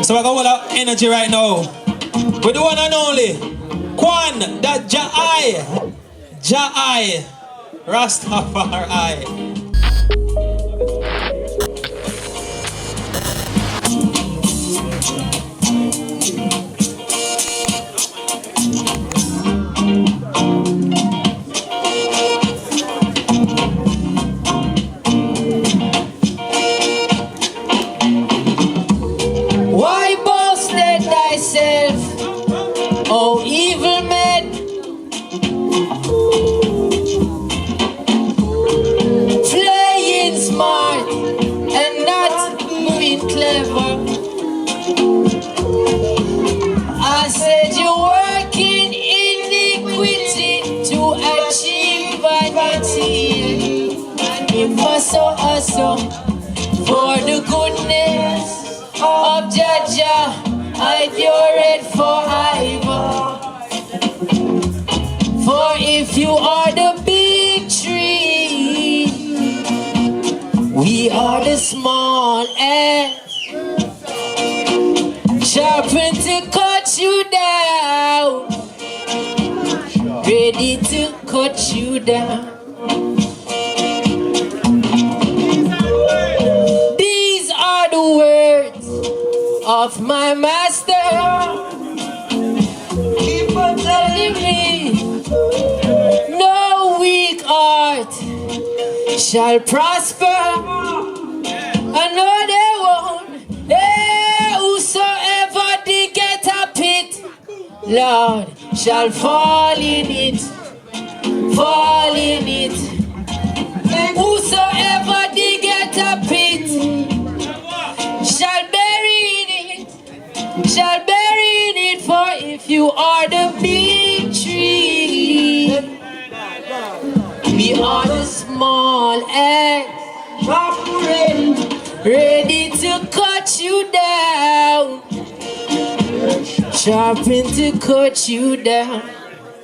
So I got a lot of energy right now. With the one and only Quan-Dajai. Jai. Rastafari. Why boasted thyself, O evil man? Playing smart and not being clever. I said you're working iniquity to achieve vanity. And you must hustle for the goodness of Jaja, hide your head forever. For if you are the big tree, we are the small ants, sharpened to cut you down, ready to cut you down. These are the words of my master. Keep on telling me, no weak heart shall prosper. I know they won't. Hey, whosoever they get a pit, Lord, shall fall in it, fall in it. Whosoever they get a pit, shall bury in it, shall bury in it. For if you are the big tree, we are the small ants, ready to cut you down, sharpened to cut you down.